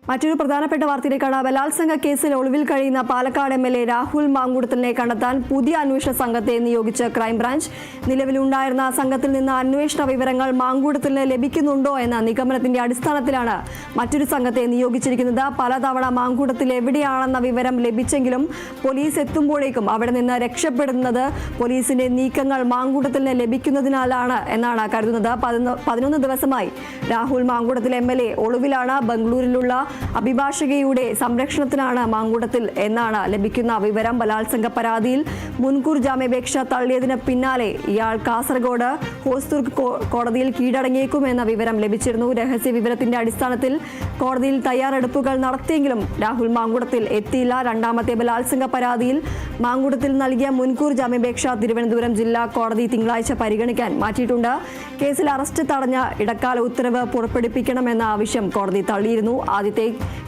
മറ്റൊരു പ്രധാനപ്പെട്ട വാർത്തയിലേക്കാണ്. ബലാത്സംഗ കേസിൽ ഒളിവിൽ കഴിയുന്ന പാലക്കാട് എംഎൽഎ രാഹുൽ മാങ്കൂട്ടത്തിലിനെ കണ്ടെത്താൻ പുതിയ അന്വേഷണ സംഘത്തെ നിയോഗിച്ച് ക്രൈംബ്രാഞ്ച്. നിലവിലുണ്ടായിരുന്ന സംഘത്തിൽ നിന്ന് അന്വേഷണ വിവരങ്ങൾ മാങ്കൂട്ടത്തിന് ലഭിക്കുന്നുണ്ടോ എന്ന നിഗമനത്തിന്റെ അടിസ്ഥാനത്തിലാണ് മറ്റൊരു സംഘത്തെ നിയോഗിച്ചിരിക്കുന്നത്. പലതവണ മാങ്കൂട്ടത്തിൽ എവിടെയാണെന്ന വിവരം ലഭിച്ചെങ്കിലും പോലീസ് എത്തുമ്പോഴേക്കും അവിടെ നിന്ന് രക്ഷപ്പെടുന്നത് പോലീസിന്റെ നീക്കങ്ങൾ മാങ്കൂട്ടത്തിന് ലഭിക്കുന്നതിനാലാണ് എന്നാണ് കരുതുന്നത്. 11 ദിവസമായി രാഹുൽ മാങ്കൂട്ടത്തിൽ എംഎൽഎ ഒളിവിലാണ്. ബംഗളൂരിലുള്ള അഭിഭാഷകയുടെ സംരക്ഷണത്തിലാണ് മാങ്കൂട്ടത്തിൽ എന്നാണ് ലഭിക്കുന്ന വിവരം. ബലാത്സംഗ പരാതിയിൽ മുൻകൂർ ജാമ്യാപേക്ഷ തള്ളിയതിന് പിന്നാലെ ഇയാൾ കാസർഗോഡ് ഹോസ്ദുർഗ് കോടതിയിൽ കീഴടങ്ങിയേക്കുമെന്ന വിവരം ലഭിച്ചിരുന്നു. രഹസ്യ വിവരത്തിന്റെ അടിസ്ഥാനത്തിൽ കോടതിയിൽ തയ്യാറെടുപ്പുകൾ നടത്തിയെങ്കിലും രാഹുൽ മാങ്കൂട്ടത്തിൽ എത്തിയില്ല. രണ്ടാമത്തെ ബലാത്സംഗ പരാതിയിൽ മാങ്കൂട്ടത്തിൽ നൽകിയ മുൻകൂർ ജാമ്യാപേക്ഷ തിരുവനന്തപുരം ജില്ലാ കോടതി തിങ്കളാഴ്ച പരിഗണിക്കാൻ മാറ്റിയിട്ടുണ്ട്. കേസിൽ അറസ്റ്റ് തടഞ്ഞ ഇടക്കാല ഉത്തരവ് പുറപ്പെടുവിക്കണമെന്ന ആവശ്യം കോടതി തള്ളിയിരുന്നു. ആദ്യത്തെ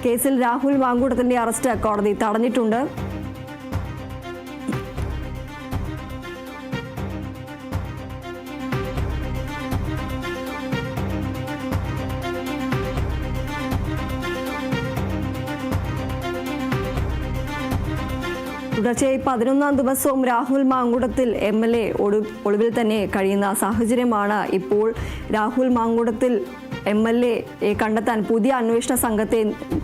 കേസിൽ രാഹുൽ മാങ്കൂട്ടത്തിന്റെ അറസ്റ്റ് കോടതി തടഞ്ഞിട്ടുണ്ട്. തുടർച്ചയായി 11ാം ദിവസവും രാഹുൽ മാങ്കൂട്ടത്തിൽ എംഎൽഎ ഒളിവിൽ തന്നെ കഴിയുന്ന സാഹചര്യമാണ്. ഇപ്പോൾ രാഹുൽ മാങ്കൂട്ടത്തിൽ എംഎൽഎയെ കണ്ടെത്താൻ പുതിയ അന്വേഷണ സംഘത്തെ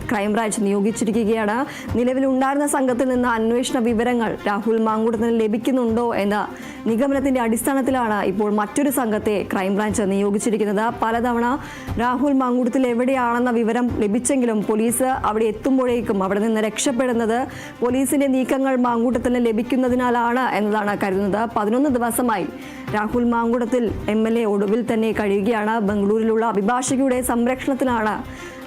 ക്രൈംബ്രാഞ്ച് നിയോഗിച്ചിരിക്കുകയാണ്. നിലവിലുണ്ടായിരുന്ന സംഘത്തിൽ നിന്ന് അന്വേഷണ വിവരങ്ങൾ രാഹുൽ മാങ്കൂട്ടത്തിന് ലഭിക്കുന്നുണ്ടോ എന്ന നിഗമനത്തിന്റെ അടിസ്ഥാനത്തിലാണ് ഇപ്പോൾ മറ്റൊരു സംഘത്തെ ക്രൈംബ്രാഞ്ച് നിയോഗിച്ചിരിക്കുന്നത്. പലതവണ രാഹുൽ മാങ്കൂട്ടത്തിൽ എവിടെയാണെന്ന വിവരം ലഭിച്ചെങ്കിലും പോലീസ് അവിടെ എത്തുമ്പോഴേക്കും അവിടെ നിന്ന് രക്ഷപ്പെടുന്നത് പോലീസിന്റെ നീക്കങ്ങൾ മാങ്കൂട്ടത്തിന് ലഭിക്കുന്നതിനാലാണ് എന്നതാണ് കരുതുന്നത്. 11 ദിവസമായി രാഹുൽ മാങ്കൂട്ടത്തിൽ എംഎൽഎ ഒടുവിൽ തന്നെ കഴിയുകയാണ്. ബംഗളൂരിലുള്ള അഭിഭാഷകയുടെ സംരക്ഷണത്തിലാണ്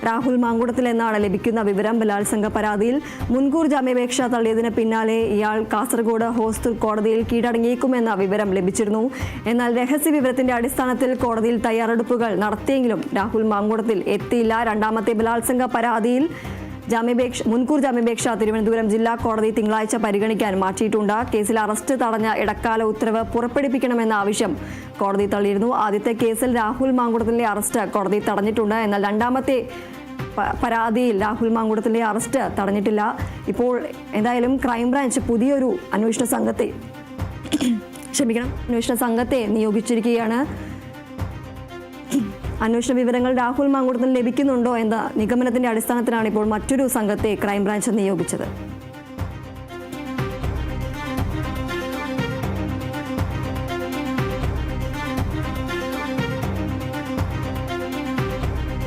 രാഹുൽ മാങ്കൂട്ടത്തിൽ എന്നാണ് ലഭിക്കുന്ന വിവരം. ബലാത്സംഗ പരാതിയിൽ മുൻകൂർ ജാമ്യാപേക്ഷ തള്ളിയതിന് പിന്നാലെ ഇയാൾ കാസർഗോഡ് ഹോസ്ദുർഗ് കോടതിയിൽ കീഴടങ്ങിയേക്കുമെന്ന വിവരം ലഭിച്ചിരുന്നു. എന്നാൽ രഹസ്യ വിവരത്തിന്റെ അടിസ്ഥാനത്തിൽ കോടതിയിൽ തയ്യാറെടുപ്പുകൾ നടത്തിയെങ്കിലും രാഹുൽ മാങ്കൂട്ടത്തിൽ എത്തിയില്ല. രണ്ടാമത്തെ ബലാത്സംഗ പരാതിയിൽ മുൻകൂർ ജാമ്യാപേക്ഷ തിരുവനന്തപുരം ജില്ലാ കോടതി തിങ്കളാഴ്ച പരിഗണിക്കാൻ മാറ്റിയിട്ടുണ്ട്. കേസിൽ അറസ്റ്റ് തടഞ്ഞ ഇടക്കാല ഉത്തരവ് പുറപ്പെടുവിക്കണമെന്ന ആവശ്യം കോടതി തള്ളിയിരുന്നു. ആദ്യത്തെ കേസിൽ രാഹുൽ മാങ്കൂട്ടത്തിന്റെ അറസ്റ്റ് കോടതി തടഞ്ഞിട്ടുണ്ട്. എന്നാൽ രണ്ടാമത്തെ പരാതിയിൽ രാഹുൽ മാങ്കൂട്ടത്തിന്റെ അറസ്റ്റ് തടഞ്ഞിട്ടില്ല. ഇപ്പോൾ എന്തായാലും ക്രൈംബ്രാഞ്ച് പുതിയൊരു അന്വേഷണ സംഘത്തെ നിയോഗിച്ചിരിക്കുകയാണ്. അന്വേഷണ വിവരങ്ങൾ രാഹുൽ മാങ്കൂട്ടത്തിന് ലഭിക്കുന്നുണ്ടോ എന്ന നിഗമനത്തിന്റെ അടിസ്ഥാനത്തിലാണ് ഇപ്പോൾ മറ്റൊരു സംഘത്തെ ക്രൈംബ്രാഞ്ച് നിയോഗിച്ചത്.